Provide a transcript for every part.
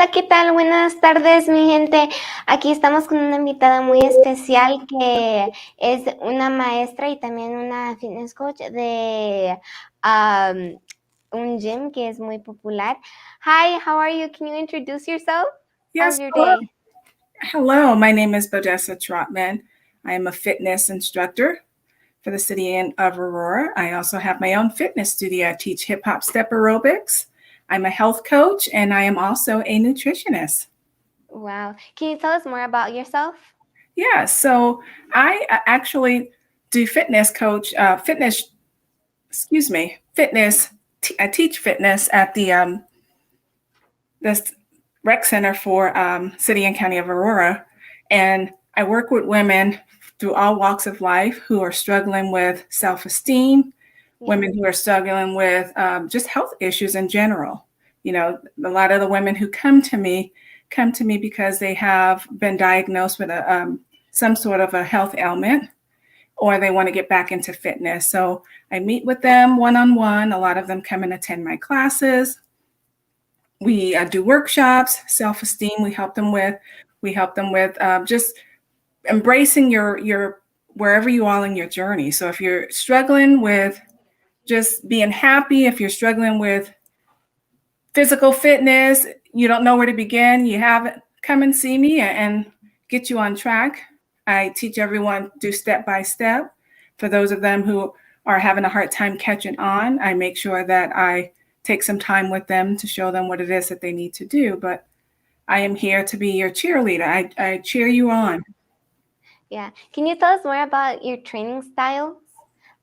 Hola, ¿qué tal? Buenas tardes, mi gente. Aquí estamos con una invitada muy especial que es una maestra y también una fitness coach de un gym que es muy popular. Hi, how are you? Can you introduce yourself? Yes, How's your hello. day? Hello, my name is Bodessa Trotman. I am a fitness instructor for the city of Aurora. I also have my own fitness studio. I teach hip hop step aerobics. I'm a health coach and I am also a nutritionist. Wow. Can you tell us more about yourself? Yeah, so I actually do fitness coach, fitness. I teach fitness at this rec center for City and County of Aurora. And I work with women through all walks of life who are struggling with self-esteem, women who are struggling with just health issues in general. You know, a lot of the women who come to me because they have been diagnosed with some sort of a health ailment, or they want to get back into fitness. So I meet with them one-on-one. A lot of them come and attend my classes. We do workshops, self-esteem. We help them with just embracing your wherever you are in your journey. So if you're struggling with just being happy, if you're struggling with physical fitness, you don't know where to begin, come and see me and get you on track. I teach everyone do step by step. For those of them who are having a hard time catching on, I make sure that I take some time with them to show them what it is that they need to do. But I am here to be your cheerleader. I cheer you on. Yeah. Can you tell us more about your training styles?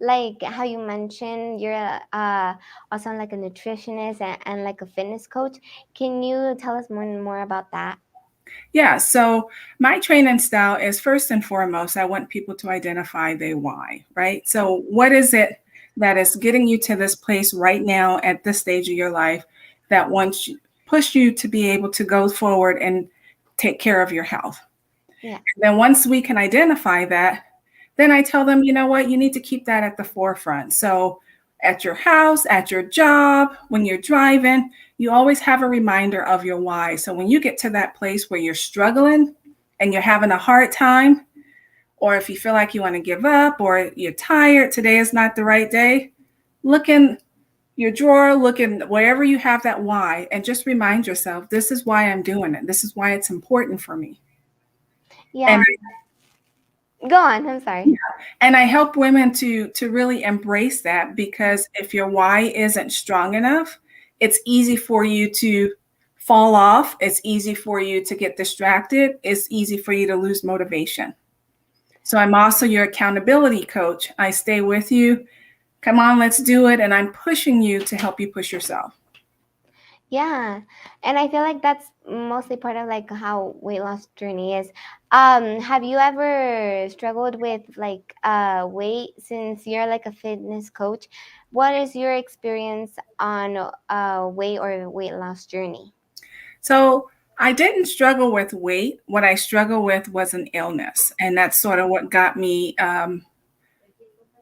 Like how you mentioned you're also like a nutritionist and like a fitness coach. Can you tell us more about that? Yeah, so my training style is first and foremost, I want people to identify their why, right? So what is it that is getting you to this place right now at this stage of your life that push you to be able to go forward and take care of your health? Yeah. Then once we can identify that, then I tell them, you know what, you need to keep that at the forefront. So at your house, at your job, when you're driving, you always have a reminder of your why. So when you get to that place where you're struggling and you're having a hard time, or if you feel like you want to give up or you're tired, today is not the right day, look in your drawer, look in wherever you have that why, and just remind yourself, this is why I'm doing it. This is why it's important for me. Yeah. Go on. I'm sorry. And I help women to really embrace that, because if your why isn't strong enough, it's easy for you to fall off. It's easy for you to get distracted. It's easy for you to lose motivation. So I'm also your accountability coach. I stay with you. Come on, let's do it. And I'm pushing you to help you push yourself. Yeah, and I feel like that's mostly part of like how weight loss journey is. Have you ever struggled with like weight since you're like a fitness coach? What is your experience on weight or weight loss journey? So I didn't struggle with weight. What I struggled with was an illness. And that's sort of what got me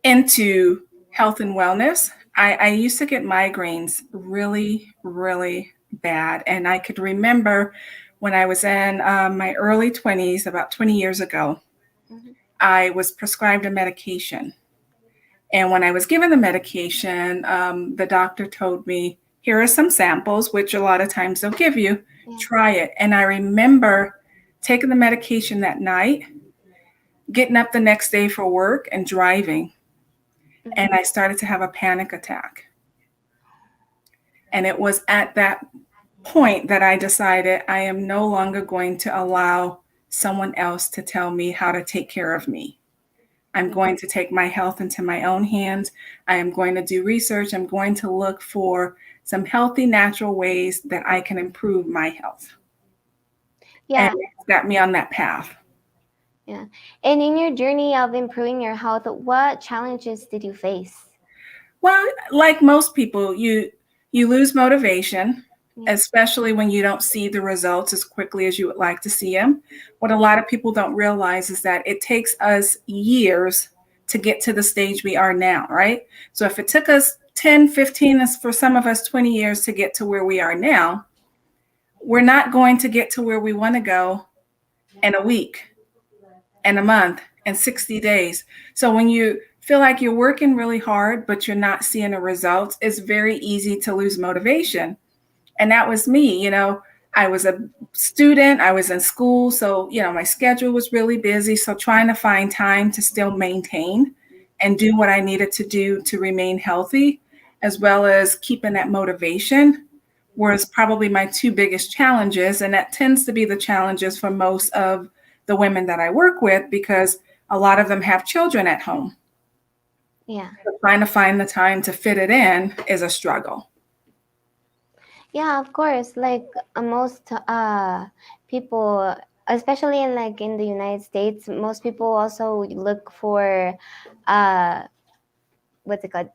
into health and wellness. I used to get migraines really, really bad. And I could remember when I was in my early 20s, about 20 years ago, I was prescribed a medication. And when I was given the medication, the doctor told me, here are some samples, which a lot of times they'll give you, try it. And I remember taking the medication that night, getting up the next day for work and driving. And I started to have a panic attack. And it was at that point that I decided I am no longer going to allow someone else to tell me how to take care of me. I'm going to take my health into my own hands. I am going to do research. I'm going to look for some healthy, natural ways that I can improve my health. Yeah. And it got me on that path. Yeah. And in your journey of improving your health, what challenges did you face? Well, like most people, you lose motivation, especially when you don't see the results as quickly as you would like to see them. What a lot of people don't realize is that it takes us years to get to the stage we are now, right? So if it took us 10, 15, for some of us 20 years to get to where we are now, we're not going to get to where we want to go in a week, in a month, in 60 days. So when you feel like you're working really hard, but you're not seeing the results, it's very easy to lose motivation. And that was me. I was a student, I was in school. So, my schedule was really busy. So trying to find time to still maintain and do what I needed to do to remain healthy, as well as keeping that motivation, was probably my two biggest challenges. And that tends to be the challenges for most of the women that I work with, because a lot of them have children at home. Yeah. So trying to find the time to fit it in is a struggle. Yeah, of course. Like most people, especially in the United States, most people also look for uh what's it called?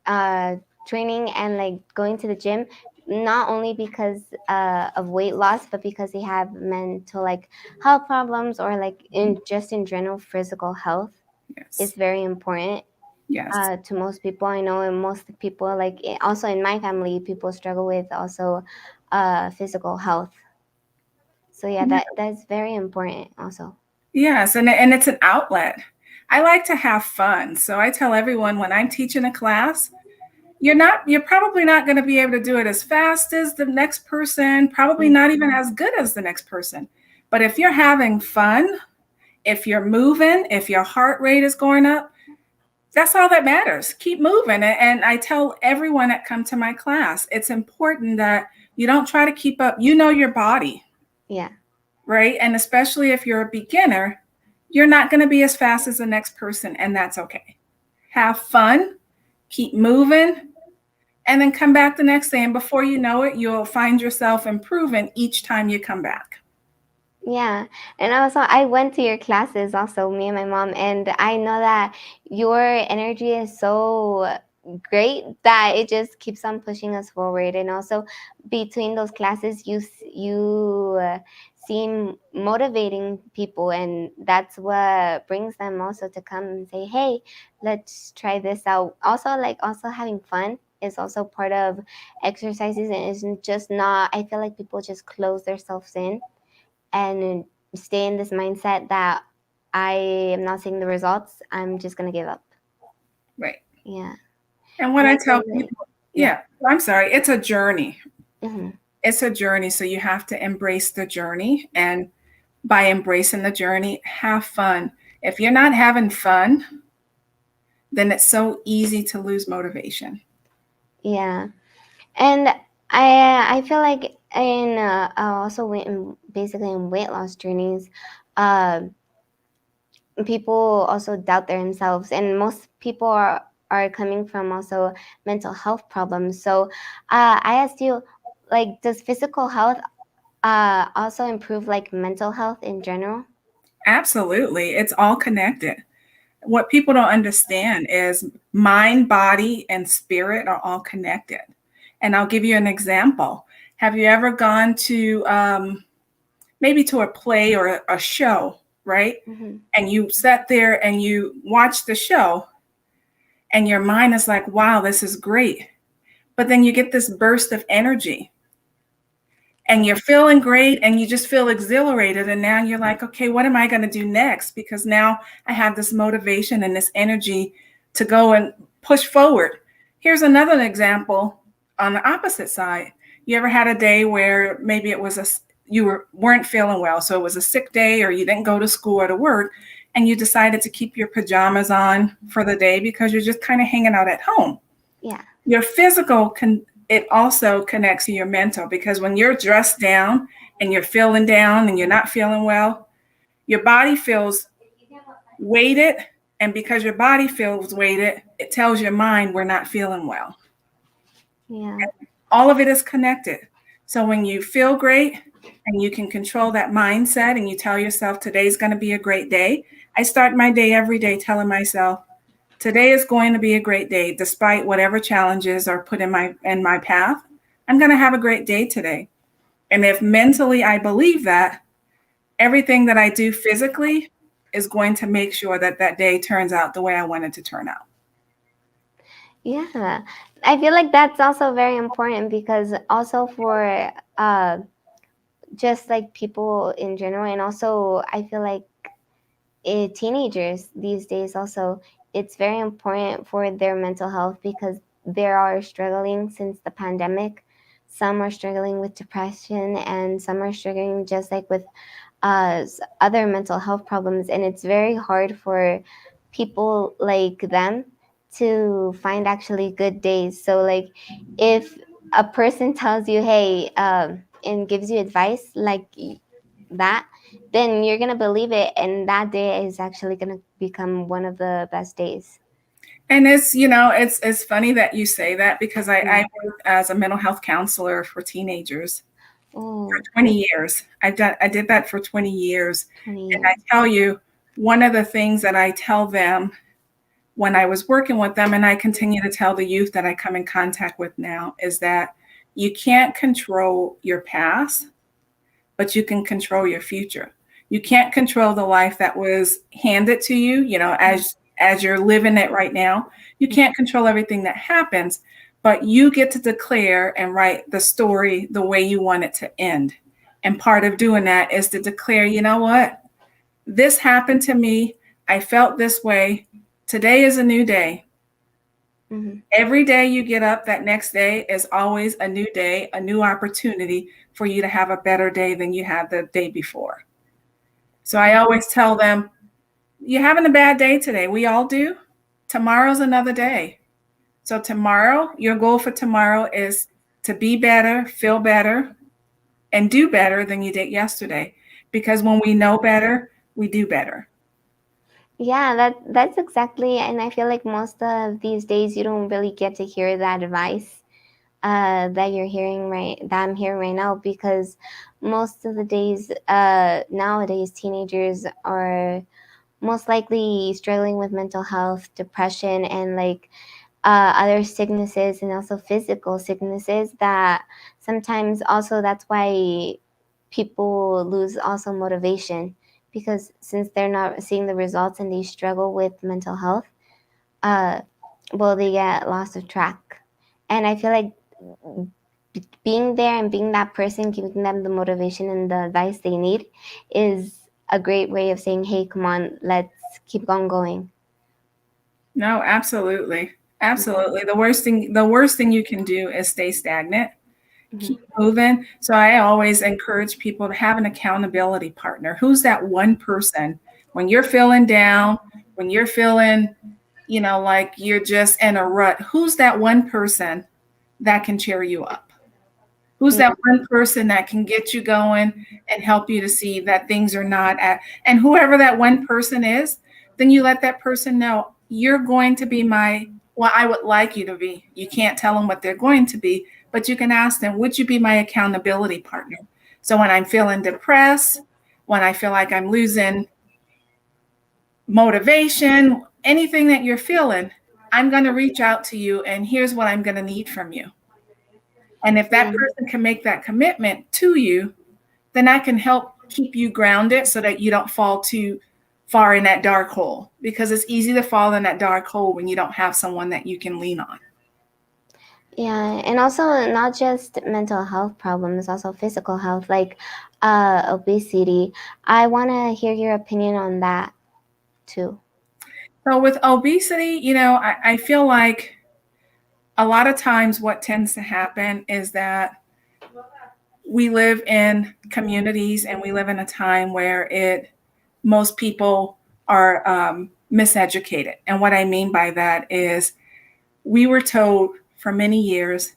Training and like going to the gym, not only because of weight loss, but because they have mental like health problems, or like in general physical health is Yes. very important Yes. to most people. I know, and most people, like also in my family, people struggle with also physical health. So yeah, that's very important also. Yes, and it's an outlet. I like to have fun. So I tell everyone when I'm teaching a class, you're probably not going to be able to do it as fast as the next person, probably not even as good as the next person. But if you're having fun, if you're moving, if your heart rate is going up, that's all that matters. Keep moving. And I tell everyone that come to my class, it's important that you don't try to keep up. You know your body, Yeah. right? And especially if you're a beginner, you're not going to be as fast as the next person, and that's okay. Have fun, keep moving, and then come back the next day. And before you know it, you'll find yourself improving each time you come back. Yeah, and also I went to your classes also, me and my mom, and I know that your energy is so great that it just keeps on pushing us forward. And also between those classes, you seem motivating people, and that's what brings them also to come and say, "Hey, let's try this out." Also, like also having fun is also part of exercises, and isn't just not. I feel like people just close themselves in and stay in this mindset that I am not seeing the results, I'm just gonna give up. Right. Yeah, And what and I I tell feel like people, yeah, yeah, I'm sorry, it's a journey. hmm It's a journey. So you have to embrace the journey. And by embracing the journey, have fun. If you're not having fun, then it's so easy to lose motivation. yeah, and I feel like in also basically in weight loss journeys, uh, people also doubt themselves, and most people are coming from also mental health problems. So I asked you, like, does physical health also improve like mental health in general? Absolutely. It's all connected. What people don't understand is mind, body, and spirit are all connected. And I'll give you an example. Have you ever gone to maybe to a play or a show, right? Mm-hmm. And you sat there and you watch the show, and your mind is like, wow, this is great. But then you get this burst of energy and you're feeling great and you just feel exhilarated. And now you're like, okay, what am I going to do next? Because now I have this motivation and this energy to go and push forward. Here's another example on the opposite side. You ever had a day where maybe it was weren't feeling well, so it was a sick day, or you didn't go to school or to work, and you decided to keep your pajamas on for the day because you're just kind of hanging out at home. Yeah. Your physical it also connects to your mental, because when you're dressed down and you're feeling down and you're not feeling well, your body feels weighted. And because your body feels weighted, it tells your mind we're not feeling well. Yeah. All of it is connected. So when you feel great and you can control that mindset and you tell yourself today's going to be a great day. I start my day every day telling myself today is going to be a great day despite whatever challenges are put in my path. I'm going to have a great day today. And if mentally I believe that, everything that I do physically is going to make sure that that day turns out the way I want it to turn out. Yeah. I feel like that's also very important because also for uh just like people in general, and also I feel like teenagers these days also, it's very important for their mental health because they are struggling since the pandemic. Some are struggling with depression, and some are struggling just like with other mental health problems, and it's very hard for people like them to find actually good days. So like if a person tells you, hey, and gives you advice like that, then you're gonna believe it, and that day is actually gonna become one of the best days. And it's funny that you say that because I Mm. worked as a mental health counselor for teenagers for Oh, 20 years. I did that for 20 years. 20 And I years. tell you, one of the things that I tell them when I was working with them, and I continue to tell the youth that I come in contact with now, is that you can't control your past, but you can control your future. You can't control the life that was handed to you, as you're living it right now. You can't control everything that happens, but you get to declare and write the story the way you want it to end. And part of doing that is to declare, you know what? This happened to me. I felt this way. Today is a new day. Mm-hmm. Every day you get up, that next day is always a new day, a new opportunity for you to have a better day than you had the day before. So I always tell them, you're having a bad day today. We all do. Tomorrow's another day. So tomorrow, your goal for tomorrow is to be better, feel better, and do better than you did yesterday. Because when we know better, we do better. Yeah, that's exactly, and I feel like most of these days you don't really get to hear that advice that you're hearing right that I'm hearing right now, because most of the days nowadays teenagers are most likely struggling with mental health, depression, and like other sicknesses, and also physical sicknesses that sometimes also that's why people lose also motivation, because since they're not seeing the results and they struggle with mental health, uh well, they get lost of track. And I feel like being there and being that person, giving them the motivation and the advice they need is a great way of saying, hey, come on, let's keep on going. No, absolutely. Absolutely. The worst thing you can do is stay stagnant. Mm-hmm. Keep moving. So I always encourage people to have an accountability partner. Who's that one person when you're feeling down, when you're feeling, like you're just in a rut? Who's that one person that can cheer you up? Who's Yeah. that one person that can get you going and help you to see that things are not at, and whoever that one person is, then you let that person know you're going to be well, I would like you to be. You can't tell them what they're going to be, but you can ask them, would you be my accountability partner? So when I'm feeling depressed, when I feel like I'm losing motivation, anything that you're feeling, I'm going to reach out to you and here's what I'm going to need from you. And if that Yeah. person can make that commitment to you, then I can help keep you grounded so that you don't fall too far in that dark hole, because it's easy to fall in that dark hole when you don't have someone that you can lean on. Yeah, and also not just mental health problems, also physical health, like obesity. I want to hear your opinion on that too. So with obesity, I feel like a lot of times what tends to happen is that we live in communities and we live in a time where most people are miseducated. And what I mean by that is we were told for many years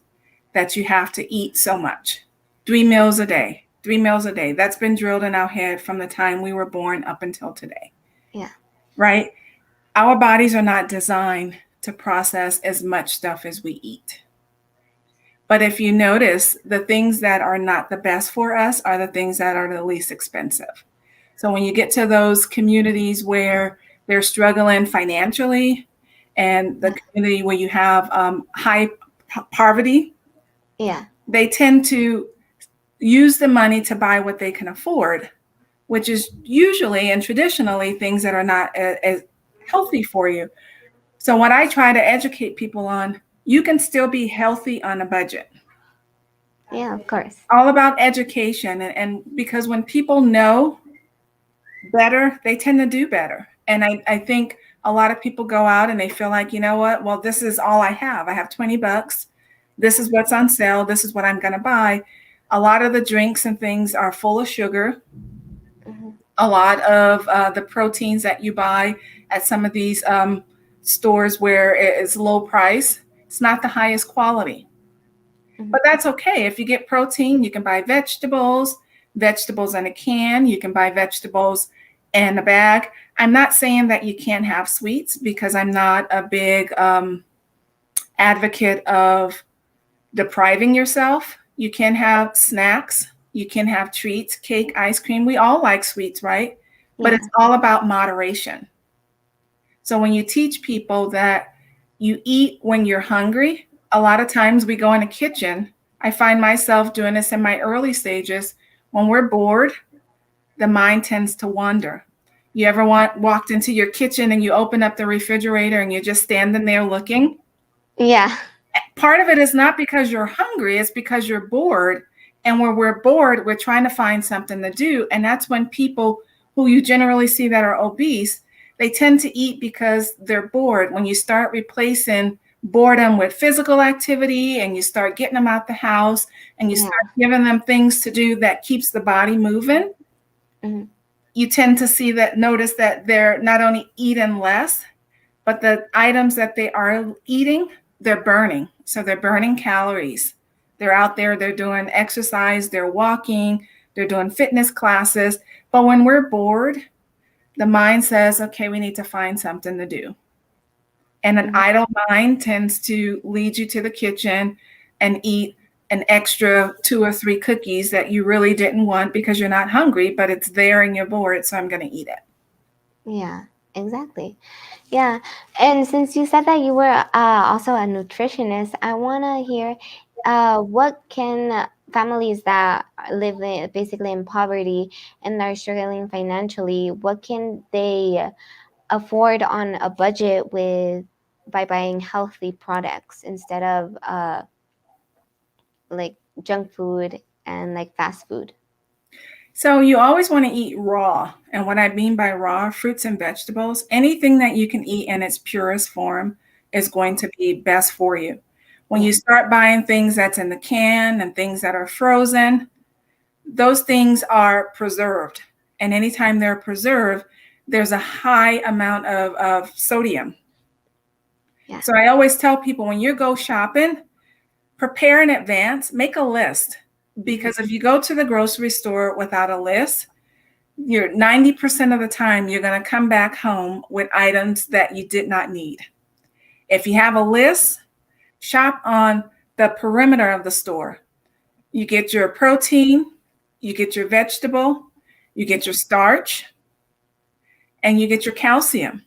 that you have to eat so much, 3 meals a day, 3 meals a day. That's been drilled in our head from the time we were born up until today, Yeah. right? Our bodies are not designed to process as much stuff as we eat. But if you notice, the things that are not the best for us are the things that are the least expensive. So when you get to those communities where they're struggling financially, and the Yeah. community where you have high poverty, Yeah. they tend to use the money to buy what they can afford, which is usually and traditionally things that are not as healthy for you. So what I try to educate people on, you can still be healthy on a budget. Yeah, of course. All about education. And because when people know better, they tend to do better. And I think a lot of people go out and they feel like, you know what, well, this is all I have. I have 20 bucks. This is what's on sale. This is what I'm going to buy. A lot of the drinks and things are full of sugar. Mm-hmm. A lot of the proteins that you buy at some of these stores where it's low price, it's not the highest quality. Mm-hmm. But that's okay. If you get protein, you can buy vegetables, vegetables in a can. You can buy vegetables in a bag. I'm not saying that you can't have sweets because I'm not a big advocate of depriving yourself. You can have snacks. You can have treats, cake, ice cream. We all like sweets, right? But Yeah. it's all about moderation. So when you teach people that you eat when you're hungry, a lot of times we go in a kitchen. I find myself doing this in my early stages. When we're bored, the mind tends to wander. You ever walked into your kitchen and you open up the refrigerator and you're just standing there looking? Yeah. Part of it is not because you're hungry, it's because you're bored. And when we're bored, we're trying to find something to do. And that's when people who you generally see that are obese, they tend to eat because they're bored. When you start replacing boredom with physical activity and you start getting them out the house and you Yeah. start giving them things to do that keeps the body moving, Mm-hmm. you tend to see that, notice that they're not only eating less, but the items that they are eating, they're burning. So they're burning calories. They're out there, they're doing exercise, they're walking, they're doing fitness classes. But when we're bored, the mind says, okay, we need to find something to do. And an Mm-hmm. idle mind tends to lead you to the kitchen and eat an extra 2 or 3 cookies that you really didn't want because you're not hungry, but it's there and you're bored, so I'm going to eat it. Yeah, exactly. Yeah. And since you said that you were also a nutritionist, I want to hear what can families that live basically in poverty and are struggling financially, what can they afford on a budget with by buying healthy products instead of like junk food and like fast food? So you always want to eat raw. And what I mean by raw, fruits and vegetables, anything that you can eat in its purest form is going to be best for you. When Yeah. you start buying things that's in the can and things that are frozen, those things are preserved. And anytime they're preserved, there's a high amount of sodium. Yeah. So I always tell people when you go shopping, prepare in advance, make a list. Mm-hmm. Because if you go to the grocery store without a list, you're 90% of the time you're going to come back home with items that you did not need. If you have a list, shop on the perimeter of the store. You get your protein, you get your vegetable, you get your starch, and you get your calcium.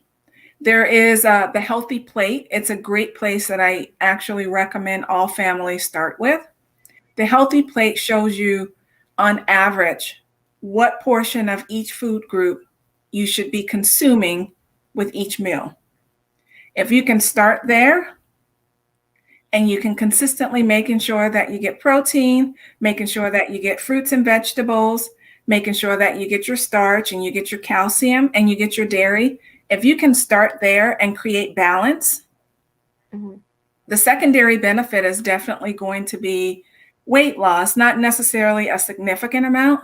There is the Healthy Plate. It's a great place that I actually recommend all families start with. The Healthy Plate shows you, on average, what portion of each food group you should be consuming with each meal. If you can start there and you can consistently making sure that you get protein, making sure that you get fruits and vegetables, making sure that you get your starch and you get your calcium and you get your dairy, if you can start there and create balance, Mm-hmm. the secondary benefit is definitely going to be weight loss, not necessarily a significant amount,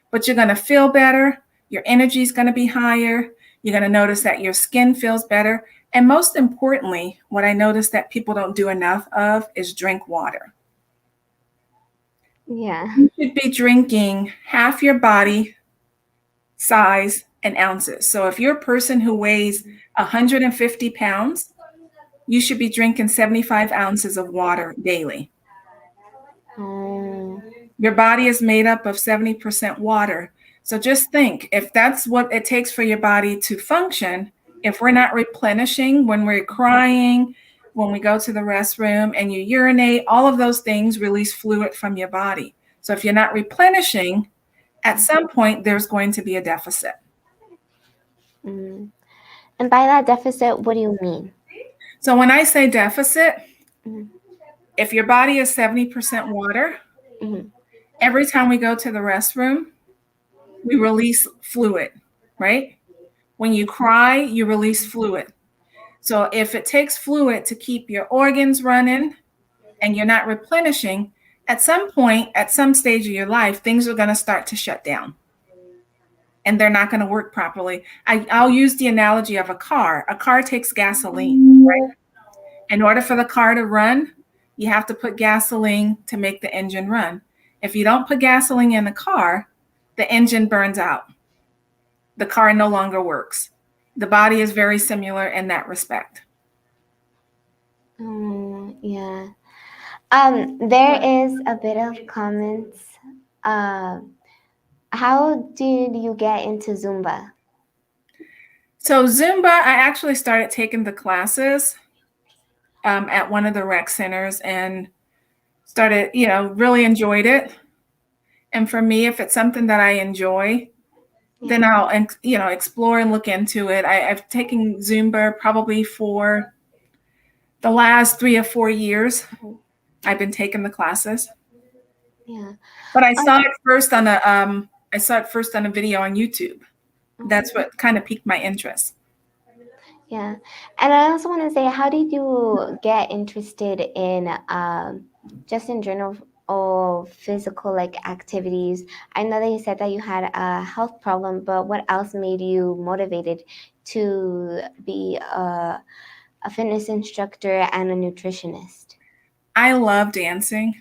but you're going to feel better. Your energy is going to be higher. You're going to notice that your skin feels better. And most importantly, what I notice that people don't do enough of is drink water. Yeah. You should be drinking half your body size in ounces. So if you're a person who weighs 150 pounds, you should be drinking 75 ounces of water daily. Um, Your body is made up of 70% water. So just think, if that's what it takes for your body to function, if we're not replenishing when we're crying, when we go to the restroom and you urinate, all of those things release fluid from your body. So if you're not replenishing, at some point there's going to be a deficit. mm. And by that deficit, what do you mean? So when I say deficit, Mm-hmm. if your body is 70% water Mhm. Every time we go to the restroom, we release fluid, right? When you cry, you release fluid. So if it takes fluid to keep your organs running and you're not replenishing, at some point, at some stage of your life, things are going to start to shut down and they're not going to work properly. I'll use the analogy of a car. A car takes gasoline, right? In order for the car to run, you have to put gasoline to make the engine run. If you don't put gasoline in the car, the engine burns out. The car no longer works. The body is very similar in that respect. Yeah. There is a bit of comments. Uh, how did you get into Zumba? So Zumba, I actually started taking the classes at one of the rec centers and started, really enjoyed it. And for me, if it's something that I enjoy, then I'll, explore and look into it. I've taken Zumba probably for the last 3 or 4 years. Mhm. I've been taking the classes, Yeah. but I saw it first on a video on YouTube. That's what kind of piqued my interest. Yeah. And I also want to say, how did you get interested in just in general of physical like activities? I know that you said that you had a health problem, but what else made you motivated to be a fitness instructor and a nutritionist? I love dancing.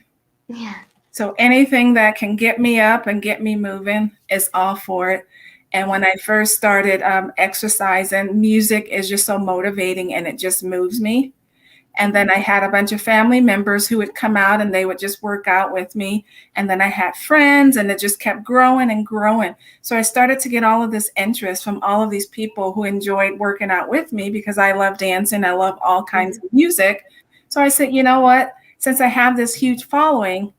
Yeah. So anything that can get me up and get me moving is all for it. And when I first started exercising, music is just so motivating and it just moves me. And then I had a bunch of family members who would come out and they would just work out with me. And then I had friends and it just kept growing and growing. So I started to get all of this interest from all of these people who enjoyed working out with me because I love dancing. I love all kinds of music. So I said, you know what? Since I have this huge following,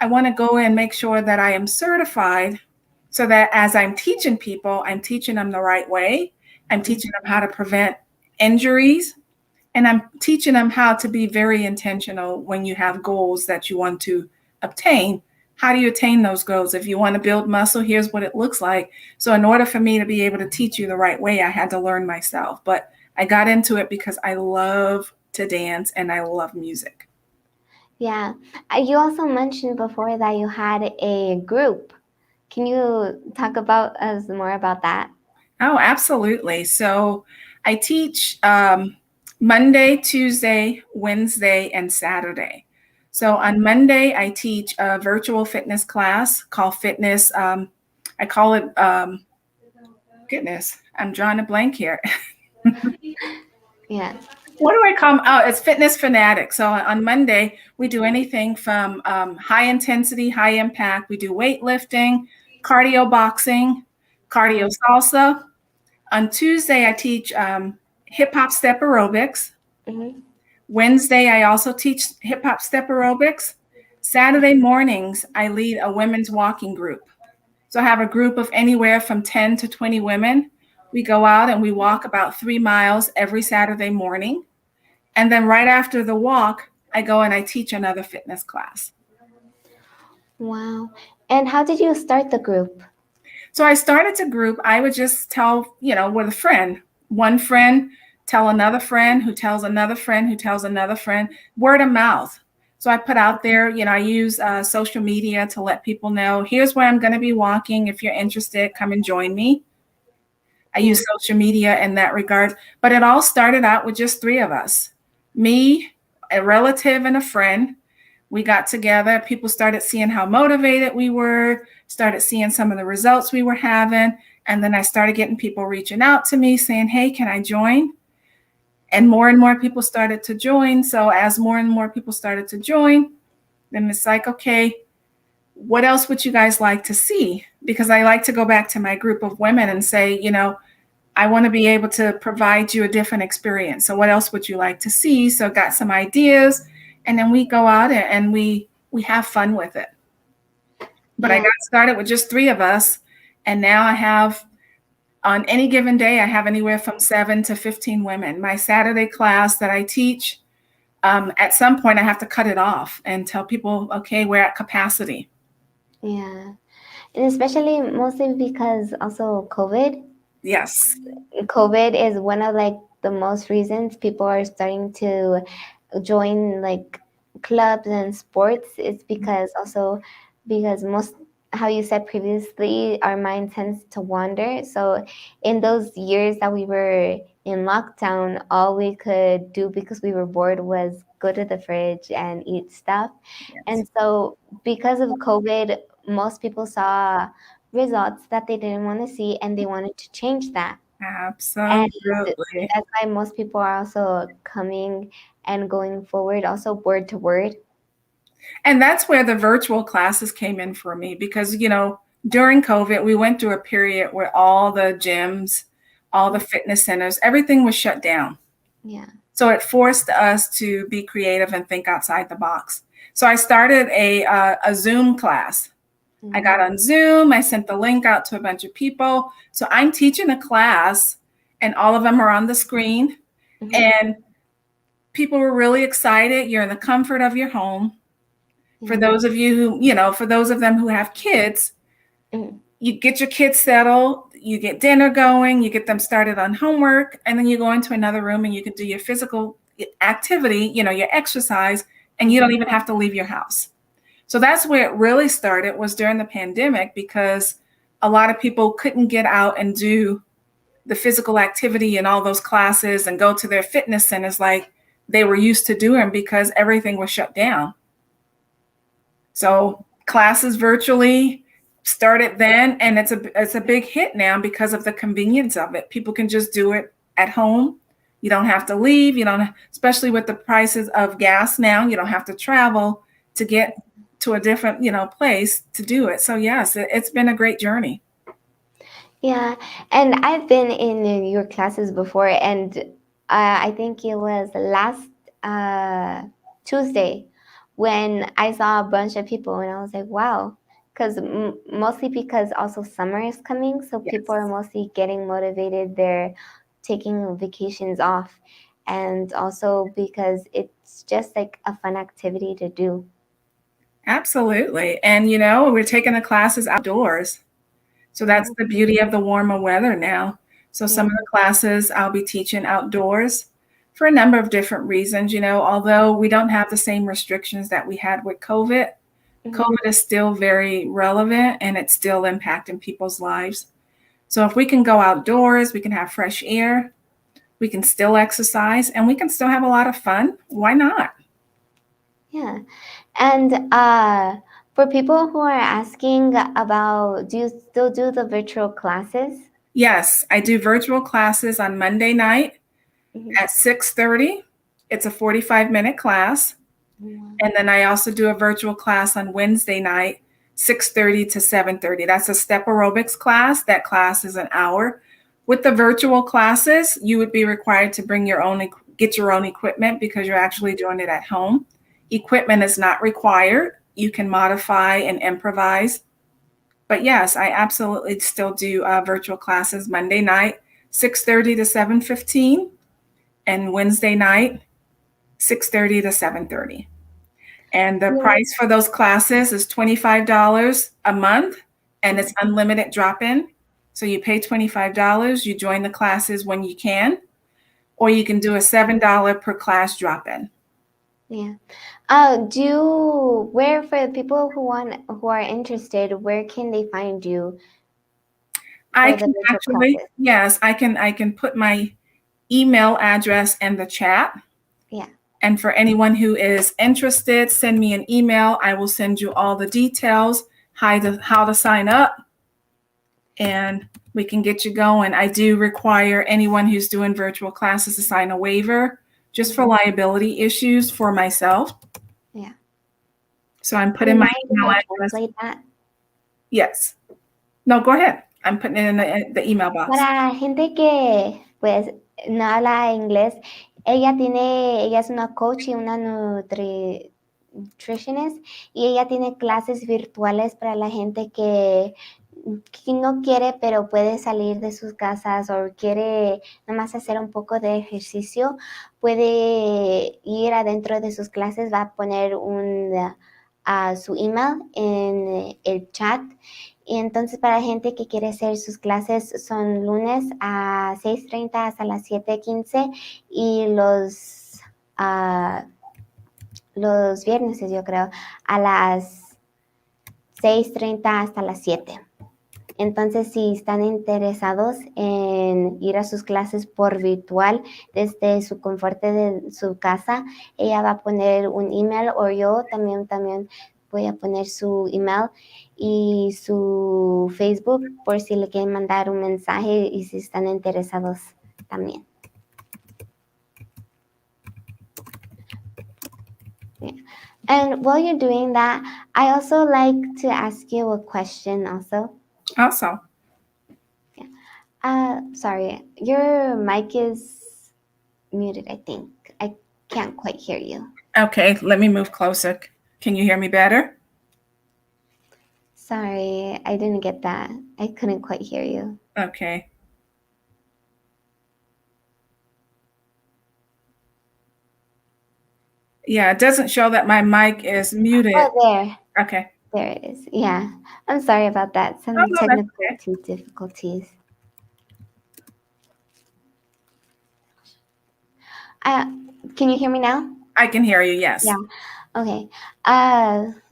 I want to go and make sure that I am certified so that as I'm teaching people, I'm teaching them the right way. I'm teaching them how to prevent injuries. And I'm teaching them how to be very intentional when you have goals that you want to obtain. How do you attain those goals? If you want to build muscle, here's what it looks like. So in order for me to be able to teach you the right way, I had to learn myself. But I got into it because I love to dance and I love music. Yeah. You also mentioned before that you had a group. Can you talk about us more about that? Oh, absolutely. So I teach Monday, Tuesday, Wednesday, and Saturday. So on Monday, I teach a virtual fitness class called Fitness. I call it, goodness, I'm drawing a blank here. Yeah. What do I call? Oh, it's Fitness Fanatic. So on Monday, we do anything from high intensity, high impact. We do weightlifting, cardio boxing, cardio salsa. On Tuesday, I teach hip hop step aerobics. Mm-hmm. Wednesday, I also teach hip hop step aerobics. Saturday mornings, I lead a women's walking group. So I have a group of anywhere from 10 to 20 women. We go out and we walk about 3 miles every Saturday morning. And then right after the walk, I go and I teach another fitness class. Wow. And how did you start the group? So I started a group. I would just tell, with a friend, one friend tell another friend who tells another friend who tells another friend, word of mouth. So I put out there, I use social media to let people know, here's where I'm going to be walking. If you're interested, come and join me. I Yeah. use social media in that regard. But it all started out with just three of us, me, a relative, and a friend. We got together. People started seeing how motivated we were, started seeing some of the results we were having. And then I started getting people reaching out to me saying, hey, can I join? And more people started to join. So as more and more people started to join, then it's like, okay, what else would you guys like to see? Because I like to go back to my group of women and say, I want to be able to provide you a different experience. So what else would you like to see? So got some ideas, and then we go out and we have fun with it. But I Yeah. got started with just three of us, and now I have, on any given day, I have anywhere from 7 to 15 women. My Saturday class that I teach, At some point, I have to cut it off and tell people, okay, we're at capacity. Yeah. And especially mostly because also Yes. COVID is one of like the most reasons people are starting to join like clubs and sports. It's because also because most, how you said previously, our mind tends to wander. So in those years that we were in lockdown, all we could do because we were bored was go to the fridge and eat stuff. Yes. And so because of COVID, most people saw results that they didn't want to see and they wanted to change that. And Absolutely. that's why most people are also coming and going forward, also word to word. And that's where the virtual classes came in for me because, during COVID, we went through a period where all the gyms, all the fitness centers, everything was shut down. Yeah. So it forced us to be creative and think outside the box. So I started a Zoom class. I got on Zoom. I sent the link out to a bunch of people. So I'm teaching a class, and all of them are on the screen. Mm-hmm. And people were really excited. You're in the comfort of your home. For those of you who, for those of them who have kids, you get your kids settled, you get dinner going, you get them started on homework, and then you go into another room and you can do your physical activity, your exercise, and you don't even have to leave your house. So that's where it really started, was during the pandemic, because a lot of people couldn't get out and do the physical activity and all those classes and go to their fitness centers like they were used to doing because everything was shut down. So classes virtually started then, and it's a big hit now because of the convenience of it. People can just do it at home. You don't have to leave. You don't, especially with the prices of gas now, you don't have to travel to get to a different, place to do it. So yes, it's been a great journey. Yeah, and I've been in your classes before, and I think it was last uh, Tuesday when I saw a bunch of people, and I was like, wow, because mostly because also summer is coming, so people Yes. are mostly getting motivated. They're taking vacations off, and also because it's just like a fun activity to do. Absolutely. And, we're taking the classes outdoors. So that's the beauty of the warmer weather now. So some of the classes I'll be teaching outdoors for a number of different reasons. Although we don't have the same restrictions that we had with COVID, COVID is still very relevant and it's still impacting people's lives. So if we can go outdoors, we can have fresh air, we can still exercise, and we can still have a lot of fun. Why not? Yeah. And for people who are asking about, do you still do the virtual classes? Yes, I do virtual classes on Monday night at 6:30. It's a 45-minute class. And then I also do a virtual class on Wednesday night, 6:30 to 7:30. That's a step aerobics class. That class is an hour. With the virtual classes, you would be required to get your own equipment because you're actually doing it at home. Equipment is not required. You can modify and improvise. But yes, I absolutely still do virtual classes Monday night, 6:30 to 7:15, and Wednesday night, 6:30 to 7:30. And the price for those classes is $25 a month, and it's unlimited drop-in. So you pay $25, you join the classes when you can, or you can do a $7 per class drop-in. Yeah. Where for the people who are interested, where can they find you I for the can virtual actually, classes? yes, I can put my email address in the chat. Yeah. And for anyone who is interested, send me an email. I will send you all the details, how to sign up, and we can get you going. I do require anyone who's doing virtual classes to sign a waiver just for liability issues for myself. Yeah. So I'm Do putting you my mind if email I address. translate that? Yes. No, go ahead. I'm putting it in the email box. Para gente que pues no habla inglés, ella es una coach y una nutritionist y ella tiene clases virtuales para la gente que que no quiere, pero puede salir de sus casas o quiere nomás hacer un poco de ejercicio, puede ir adentro de sus clases, va a poner su email en el chat. Y entonces para gente que quiere hacer sus clases son lunes a 6:30 hasta las 7:15 y los viernes, yo creo, a las 6:30 hasta las 7. Entonces, si están interesados en ir a sus clases por virtual desde su confort de su casa, ella va a poner un email o yo también voy a poner su email y su Facebook por si le quieren mandar un mensaje y si están interesados también. Yeah. And while you're doing that, I also like to ask you a question also. Also, Sorry, your mic is muted, I think. I can't quite hear you. okay, let me move closer. Can you hear me better? Sorry, I didn't get that. I couldn't quite hear you. Okay. Yeah, it doesn't show that my mic is muted. Oh, there. Okay. There it is. Yeah. I'm sorry about that. Oh, Some no, that's technical okay. difficulties. Can you hear me now? I can hear you, yes. Yeah. Okay.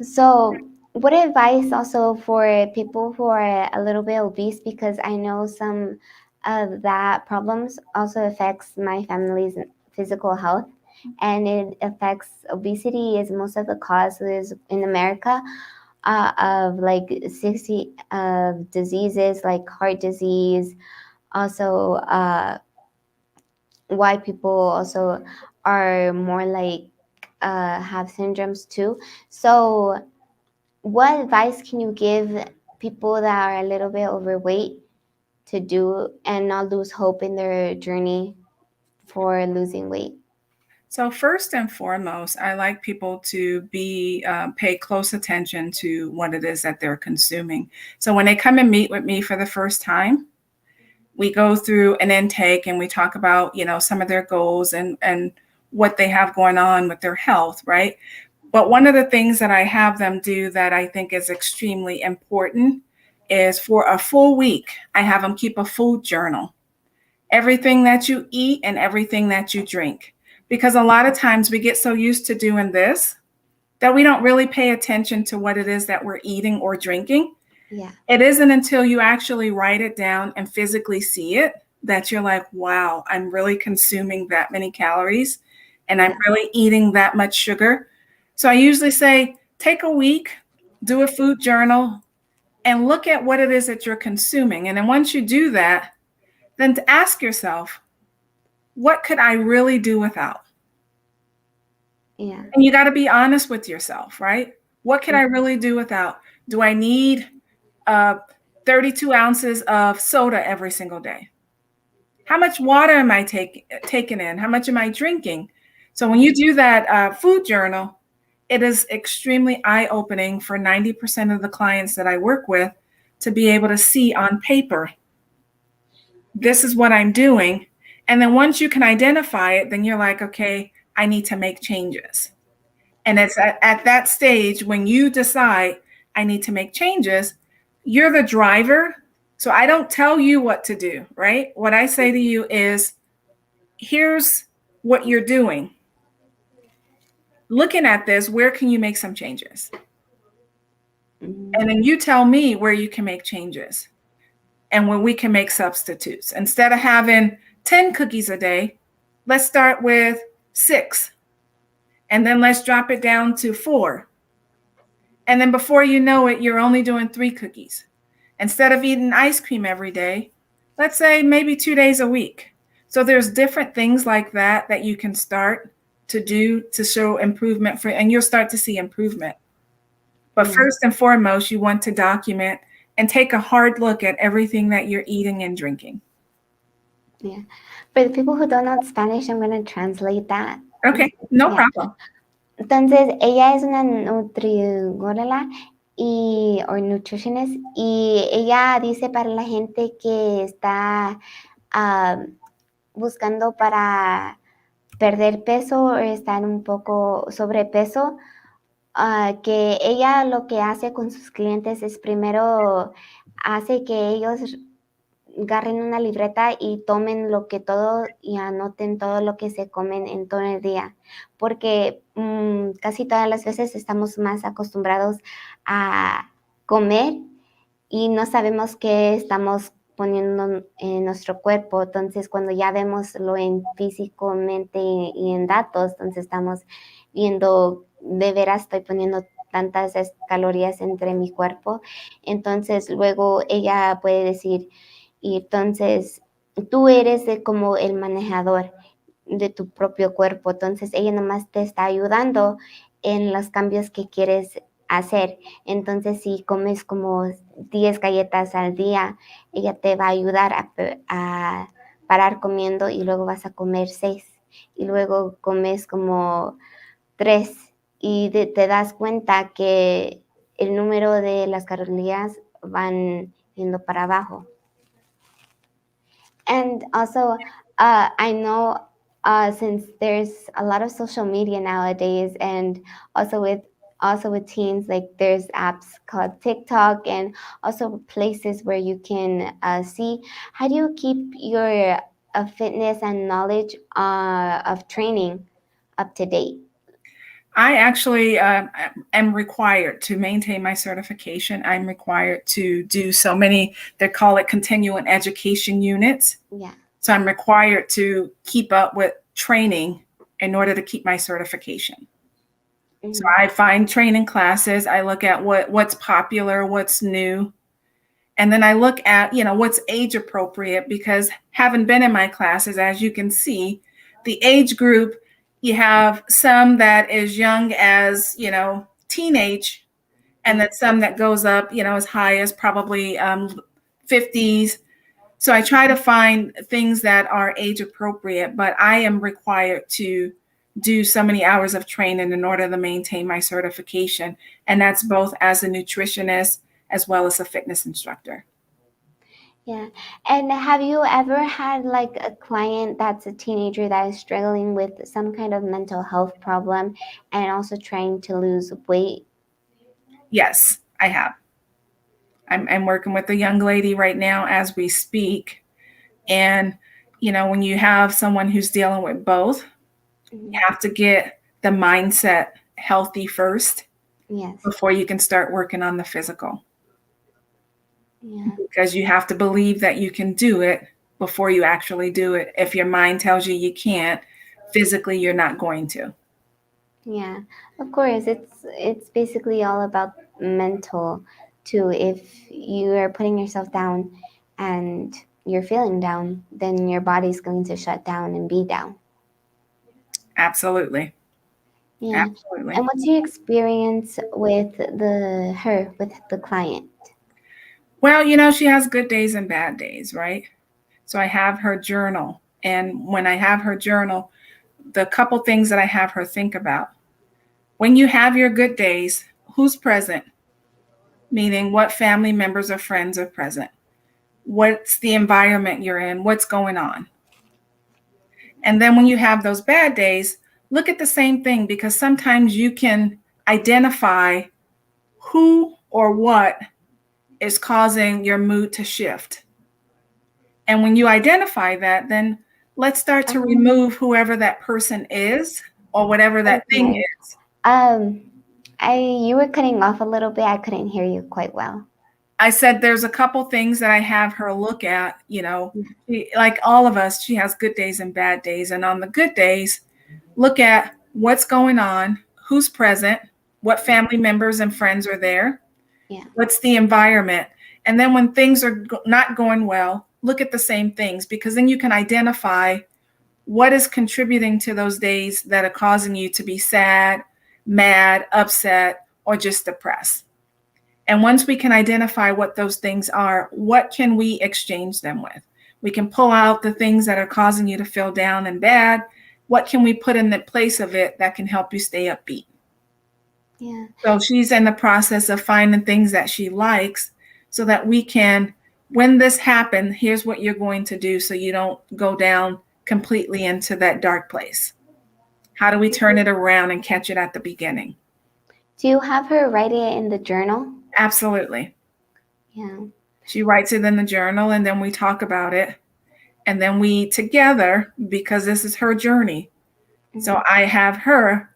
So what advice also for people who are a little bit obese, because I know some of that problems also affects my family's physical health, and it affects obesity is most of the causes in America of like 60 diseases like heart disease, also white people also are more like have syndromes too. So what advice can you give people that are a little bit overweight to do and not lose hope in their journey for losing weight? So first and foremost, I like people to pay close attention to what it is that they're consuming. So when they come and meet with me for the first time, we go through an intake and we talk about, some of their goals and what they have going on with their health, right? But one of the things that I have them do that I think is extremely important is for a full week, I have them keep a food journal. Everything that you eat and everything that you drink. Because a lot of times we get so used to doing this that we don't really pay attention to what it is that we're eating or drinking. Yeah. It isn't until you actually write it down and physically see it that you're like, wow, I'm really consuming that many calories and I'm really eating that much sugar. So I usually say, take a week, do a food journal, and look at what it is that you're consuming. And then once you do that, then to ask yourself, what could I really do without? Yeah. And you got to be honest with yourself, right? What can I really do without? Do I need 32 ounces of soda every single day? How much water am I taking in? How much am I drinking? So when you do that food journal, it is extremely eye-opening for 90% of the clients that I work with to be able to see on paper, this is what I'm doing. And then once you can identify it, then you're like, okay, I need to make changes. And it's at that stage when you decide I need to make changes, you're the driver. So I don't tell you what to do, right? What I say to you is, here's what you're doing. Looking at this, where can you make some changes? And then you tell me where you can make changes and where we can make substitutes. Instead of having 10 cookies a day, let's start with 6. And then let's drop it down to 4. And then before you know it, you're only doing 3 cookies. Instead of eating ice cream every day, let's say maybe 2 days a week. So there's different things like that that you can start to do to show improvement and you'll start to see improvement. But first and foremost, you want to document and take a hard look at everything that you're eating and drinking. Yeah. For the people who don't know Spanish, I'm going to translate that. Okay, no problem. Entonces, ella es una nutrióloga y, o nutritionist, y ella dice para la gente que está buscando para perder peso o estar un poco sobrepeso, que ella lo que hace con sus clientes es primero hace que ellos agarren una libreta y tomen lo que todo y anoten todo lo que se comen en todo el día, porque casi todas las veces estamos más acostumbrados a comer y no sabemos qué estamos poniendo en nuestro cuerpo. Entonces, cuando ya vemos lo en físicamente y en datos, entonces estamos viendo, de veras estoy poniendo tantas calorías entre mi cuerpo. Entonces, luego ella puede decir, y entonces tú eres como el manejador de tu propio cuerpo. Entonces, ella nomás te está ayudando en los cambios que quieres hacer. Entonces, si comes como 10 galletas al día, ella te va a ayudar a parar comiendo y luego vas a comer 6. Y luego comes como 3 y te das cuenta que el número de las calorías van yendo para abajo. And also, I know since there's a lot of social media nowadays, and also with teens, like there's apps called TikTok, and also places where you can see how do you keep your fitness and knowledge of training up to date. I actually am required to maintain my certification. I'm required to do so many, they call it continuing education units. Yeah. So I'm required to keep up with training in order to keep my certification. Mm-hmm. So I find training classes. I look at what's popular, what's new. And then I look at, what's age appropriate, because having been in my classes, as you can see, the age group, you have some that is young as, teenage, and then some that goes up, as high as probably 50s. So I try to find things that are age appropriate, but I am required to do so many hours of training in order to maintain my certification. And that's both as a nutritionist as well as a fitness instructor. Yeah. And have you ever had like a client that's a teenager that is struggling with some kind of mental health problem and also trying to lose weight? Yes, I have. I'm working with a young lady right now as we speak. And, when you have someone who's dealing with both, you have to get the mindset healthy first. Yes. Before you can start working on the physical. Yeah. Because you have to believe that you can do it before you actually do it. If your mind tells you you can't, physically you're not going to. Yeah, of course. It's basically all about mental too. If you are putting yourself down and you're feeling down, then your body's going to shut down and be down. Absolutely. Yeah. Absolutely. And what's your experience with with the client? Well, she has good days and bad days, right? So I have her journal. And when I have her journal, the couple things that I have her think about. When you have your good days, who's present? Meaning what family members or friends are present? What's the environment you're in? What's going on? And then when you have those bad days, look at the same thing, because sometimes you can identify who or what is causing your mood to shift. And when you identify that, then let's start to remove whoever that person is or whatever that thing is. You were cutting off a little bit. I couldn't hear you quite well. I said there's a couple things that I have her look at, like all of us, she has good days and bad days. And on the good days, look at what's going on, who's present, what family members and friends are there, what's the environment. And then when things are not going well, look at the same things, because then you can identify what is contributing to those days that are causing you to be sad, mad, upset, or just depressed. And once we can identify what those things are, what can we exchange them with? We can pull out the things that are causing you to feel down and bad. What can we put in the place of it that can help you stay upbeat? Yeah. So she's in the process of finding things that she likes so that we can, when this happens, here's what you're going to do so you don't go down completely into that dark place. How do we turn it around and catch it at the beginning? Do you have her write it in the journal? Absolutely. Yeah. She writes it in the journal and then we talk about it. And then we together, because this is her journey. So Mhm. I have her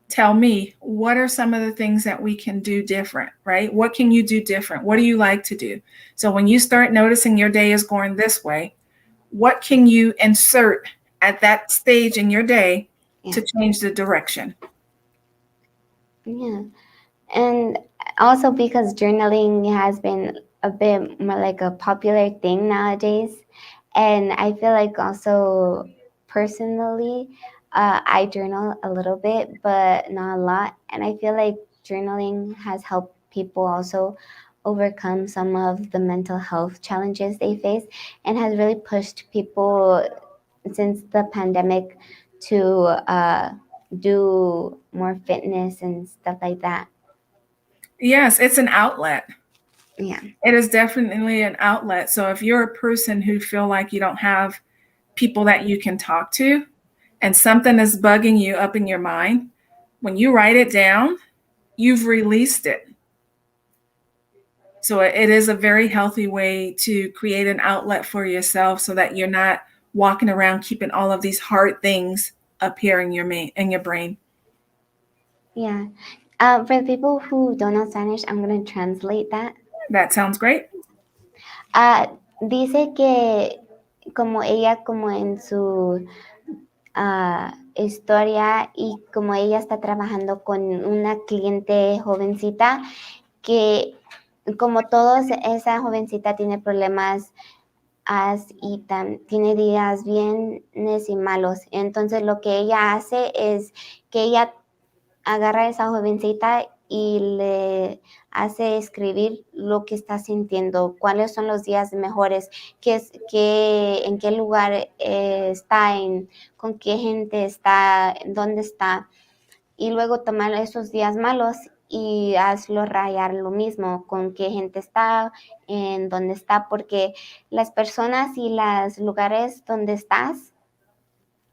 tell me what are some of the things that we can do different, right? What can you do different? What do you like to do? So when you start noticing your day is going this way, what can you insert at that stage in your day Yeah. to change the direction? Yeah. And also because journaling has been a bit more like a popular thing nowadays. And I feel like also personally, I journal a little bit, but not a lot. And I feel like journaling has helped people also overcome some of the mental health challenges they face and has really pushed people since the pandemic to do more fitness and stuff like that. Yes, it's an outlet. Yeah. It is definitely an outlet. So if you're a person who feel like you don't have people that you can talk to and something is bugging you up in your mind, when you write it down, you've released it. So it is a very healthy way to create an outlet for yourself so that you're not walking around keeping all of these hard things up here in your brain. Yeah. For the people who don't know Spanish, I'm going to translate that. That sounds great. Dice que como ella, como en su historia y como ella está trabajando con una cliente jovencita, que como todos, esa jovencita tiene problemas y tiene días bienes y malos. Entonces lo que ella hace es que ella agarra a esa jovencita y le hace escribir lo que está sintiendo, cuáles son los días mejores, en qué lugar está, con qué gente está, dónde está, y luego tomar esos días malos y hazlo rayar lo mismo, con qué gente está, en dónde está, porque las personas y los lugares donde estás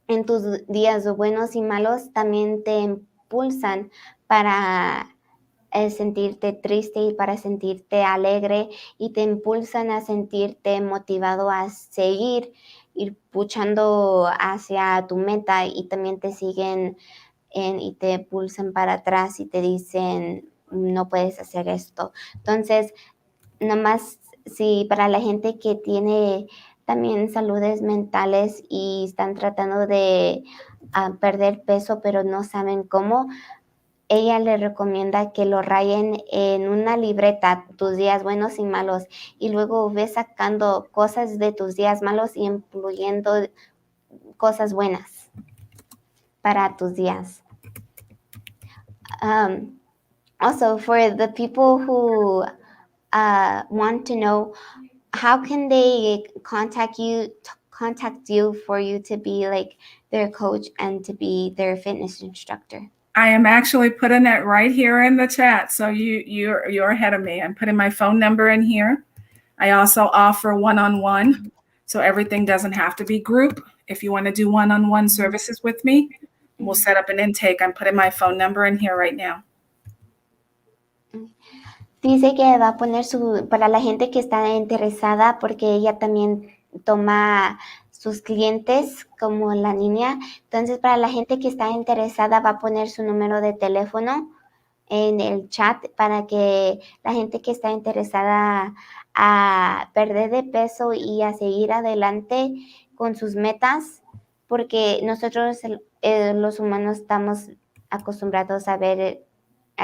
en tus días buenos y malos también te impulsan para sentirte triste y para sentirte alegre y te impulsan a sentirte motivado a seguir, ir luchando hacia tu meta y también te siguen y te pulsan para atrás y te dicen no puedes hacer esto. Entonces, nomás si para la gente que tiene también saludes mentales y están tratando de perder peso pero no saben cómo, ella le recomienda que lo rayen en una libreta, tus días buenos y malos, y luego ves sacando cosas de tus días malos y incluyendo cosas buenas para tus días. Also, for the people who want to know, how can they contact you for you to be like their coach and to be their fitness instructor? I am actually putting it right here in the chat. So you're ahead of me. I'm putting my phone number in here. I also offer one-on-one. So everything doesn't have to be group. If you want to do one-on-one services with me, we'll set up an intake. I'm putting my phone number in here right now. Dice que va a poner para la gente que está interesada, porque ella también toma sus clientes como la niña. Entonces, para la gente que está interesada, va a poner su número de teléfono en el chat para que la gente que está interesada a perder de peso y a seguir adelante con sus metas, porque nosotros los humanos estamos acostumbrados a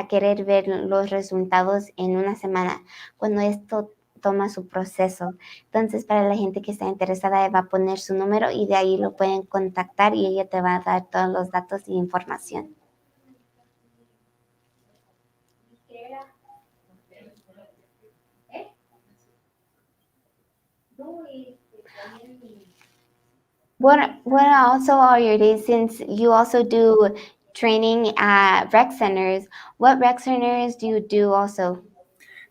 querer ver los resultados en una semana, cuando esto toma su proceso. Entonces, para la gente que está interesada, va a poner su número y de ahí lo pueden contactar y ella te va a dar todos los datos y información. What also are your days, since you also do training at rec centers. What rec centers do you do also?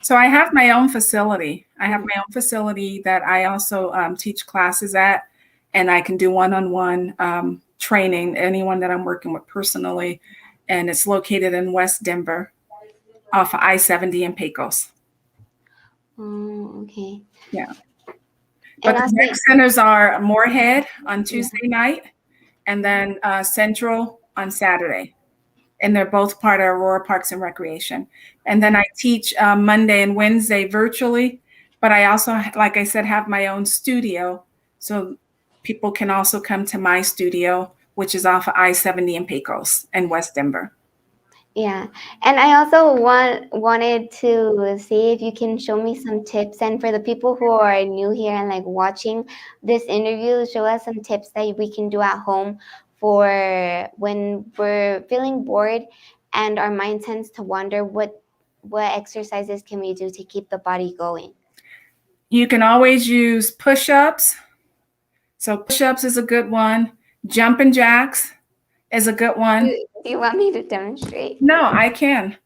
So I have my own facility. I have my own facility that I also teach classes at, and I can do one-on-one training, anyone that I'm working with personally. And it's located in West Denver off of I-70 in Pecos. Oh, okay. Yeah. And But the also, rec centers are Moorhead on Tuesday night and then Central on Saturday. And they're both part of Aurora Parks and Recreation. And then I teach Monday and Wednesday virtually, but I also, like I said, have my own studio. So people can also come to my studio, which is off of I-70 in Pecos and West Denver. yeah, and I also wanted to see if you can show me some tips. And for the people who are new here and like watching this interview, show us some tips that we can do at home for when we're feeling bored and our mind tends to wander. What exercises can we do to keep the body going? You can always use push-ups. So push-ups is a good one. Jumping jacks is a good one. Do you want me to demonstrate? No, I can.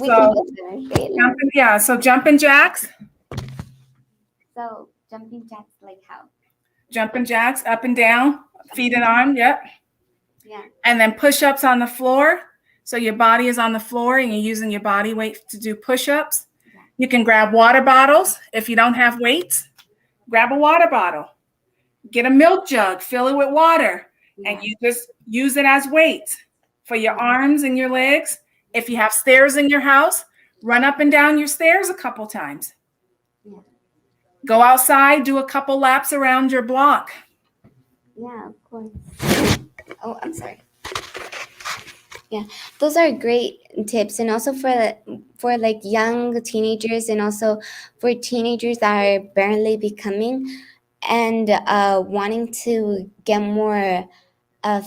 We can just demonstrate. So jumping jacks. So jumping jacks, like how? Jumping jacks, up and down, feet and arm, yep. Yeah. And then push-ups on the floor. So your body is on the floor and you're using your body weight to do push-ups. Yeah. You can grab water bottles. If you don't have weights, grab a water bottle. Get a milk jug, fill it with water, and you just use it as weights for your arms and your legs. If you have stairs in your house, run up and down your stairs a couple times. Yeah. Go outside, do a couple laps around your block. Yeah, of course. Oh, I'm sorry. Yeah, those are great tips, and also for like young teenagers, and also for teenagers that are barely becoming and wanting to get more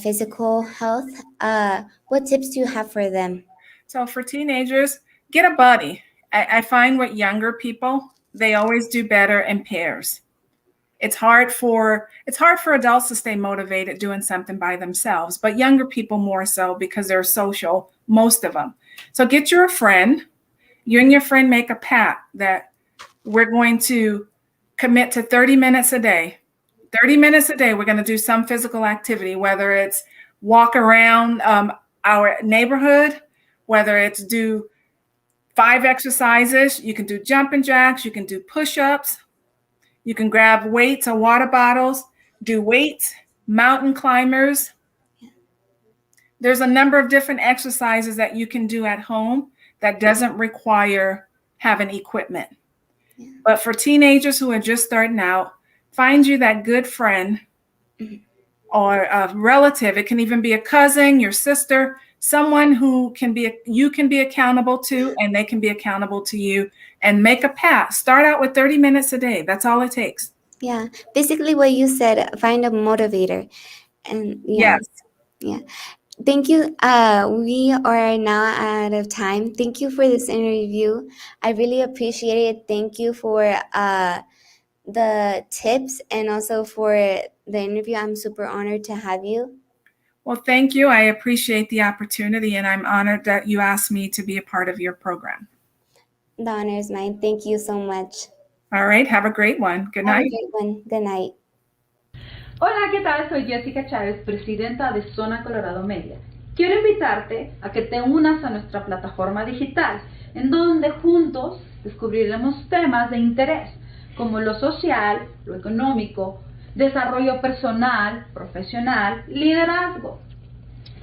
physical health. What tips do you have for them? So for teenagers, get a buddy. I find with younger people, they always do better in pairs. It's hard for adults to stay motivated doing something by themselves, but younger people more so because they're social, most of them. So get you a friend. You and your friend make a pact that we're going to commit to 30 minutes a day. 30 minutes a day, we're going to do some physical activity, whether it's walk around our neighborhood, whether it's do 5 exercises. You can do jumping jacks, you can do push-ups. You can grab weights or water bottles, do weights, mountain climbers. There's a number of different exercises that you can do at home that doesn't require having equipment. Yeah. But for teenagers who are just starting out, find you that good friend or a relative. It can even be a cousin, your sister, someone who you can be accountable to, and they can be accountable to you, and make a path. Start out with 30 minutes a day. That's all it takes. Yeah, basically what you said, find a motivator. And yeah. Yes. Yeah. Thank you. We are now out of time. Thank you for this interview. I really appreciate it. Thank you for the tips and also for the interview. I'm super honored to have you. Well, thank you. I appreciate the opportunity, and I'm honored that you asked me to be a part of your program. The honor is mine. Thank you so much. All right. Have a great one. Good night. Have a great one. Good night. Hola, ¿qué tal? Soy Jessica Chávez, presidenta de Zona Colorado Media. Quiero invitarte a que te unas a nuestra plataforma digital, en donde juntos descubriremos temas de interés, como lo social, lo económico, desarrollo personal, profesional, liderazgo,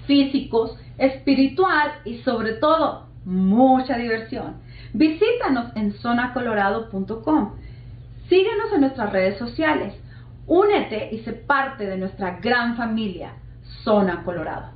físicos, espiritual y sobre todo, mucha diversión. Visítanos en zonacolorado.com. Síguenos en nuestras redes sociales. Únete y sé parte de nuestra gran familia, Zona Colorado.